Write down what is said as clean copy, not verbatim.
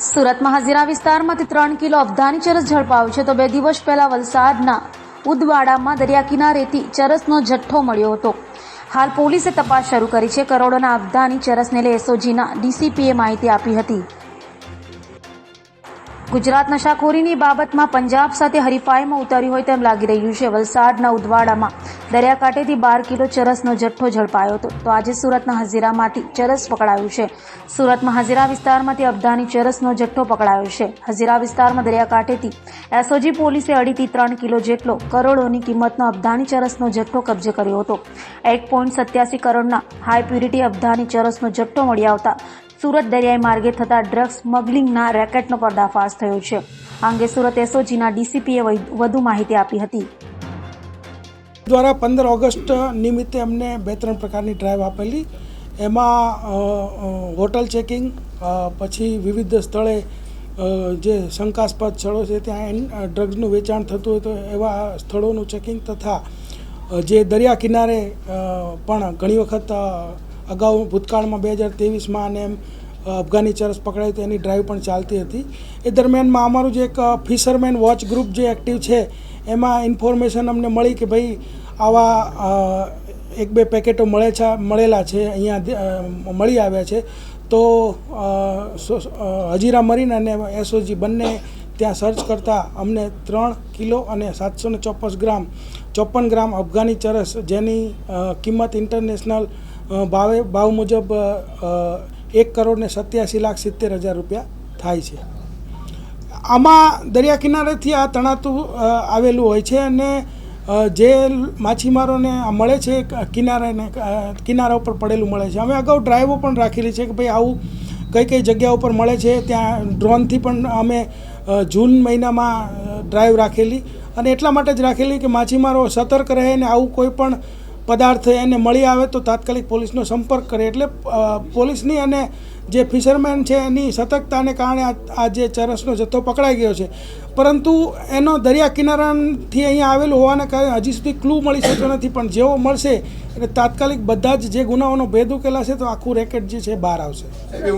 સુરતમાં હજીરા વિસ્તારમાંથી 3 કિલો અફઘાની ચરસ ઝડપાયું છે તો 2 દિવસ પહેલા વલસાડના ઉદવાડામાં દરિયા કિનારેથી ચરસનો જથ્થો મળ્યો હતો। હાલ પોલીસે તપાસ શરૂ કરી છે। કરોડોના અફઘાની ચરસને લઈ એસઓજીના ડીસીપીએ માહિતી આપી હતી। ગુજરાત નશાખોરીની બાબતમાં પંજાબ સાથે હરીફાઈમાં ઉતર્યું હોય તેમ લાગી રહ્યું છે। વલસાડના ઉદવાડામાં દરિયાકાંઠેથી 12 કિલો ચરસનો જથ્થો ઝડપાયો હતો તો આજે સુરતના હજીરામાંથી ચરસ પકડાયું છે। સુરતમાં હજીરા વિસ્તારમાંથી અફઘાની ચરસનો જથ્થો પકડાયો છે। હજીરા વિસ્તારમાં દરિયાકાંઠેથી એસઓજી પોલીસે 2.5 થી 3 કિલો જેટલો કરોડોની કિંમતનો અફઘાની ચરસનો જથ્થો કબજે કર્યો હતો। 1.87 કરોડના હાઈ પ્યુરિટી અફઘાની ચરસનો જથ્થો મળી આવતા સુરત દરિયાઈ માર્ગે થતા ડ્રગ્સ સ્મગલિંગના રેકેટનો પર્દાફાશ થયો છે। આ અંગે સુરત એસઓજીના ડીસીપીએ વધુ માહિતી આપી હતી। દ્વારા 15 ઓગસ્ટ નિમિત્તે અમને 2-3 પ્રકારની ડ્રાઈવ આપેલી। એમાં હોટલ ચેકિંગ, પછી વિવિધ સ્થળે જે શંકાસ્પદ સ્થળો છે ત્યાં ડ્રગ્સનું વેચાણ થતું હોય તો એવા સ્થળોનું ચેકિંગ તથા જે દરિયા કિનારે પણ ઘણી વખત અગાઉ ભૂતકાળમાં 2023માં અને એમ અફઘાની ચરસ પકડાઈ તો એની ડ્રાઈવ પણ ચાલતી હતી। એ દરમિયાનમાં અમારું જે એક ફિશરમેન વોચ ગ્રુપ જે એક્ટિવ છે એમાં ઇન્ફોર્મેશન અમને મળી કે ભાઈ આવા 1-2 પેકેટો મળેલા છે, અહીંયા મળી આવ્યા છે। તો હજીરા મરીન અને એસઓજી બંને ત્યાં સર્ચ કરતાં અમને 3 કિલો અને 754 ગ્રામ અફઘાની ચરસ જેની કિંમત ઇન્ટરનેશનલ ભાવ મુજબ 1,87,70,000 રૂપિયા થાય છે। આમાં દરિયા કિનારેથી આ તણાતું આવેલું હોય છે અને જે માછીમારોને મળે છે કિનારા ઉપર પડેલું મળે છે। અમે અગાઉ ડ્રાઈવો પણ રાખેલી છે કે ભાઈ આવું કઈ જગ્યા ઉપર મળે છે। ત્યાં ડ્રોનથી પણ અમે જૂન મહિનામાં ડ્રાઈવ રાખેલી અને એટલા માટે જ રાખેલી કે માછીમારો સતર્ક રહે અને આવું કોઈ પણ પદાર્થ એને મળી આવે તો તાત્કાલિક પોલીસનો સંપર્ક કરે। એટલે પોલીસની અને જે ફિશરમેન છે એની સતર્કતાને કારણે આ જે ચરસનો જથ્થો પકડાઈ ગયો છે, પરંતુ એનો દરિયા કિનારાથી અહીંયા આવેલું હોવાને કારણે હજી સુધી ક્લુ મળી શકતો નથી। પણ જેવો મળશે એટલે તાત્કાલિક બધા જ જે ગુનાઓનો ભેદ ઉકેલાશે તો આખું રેકેટ જે છે બહાર આવશે।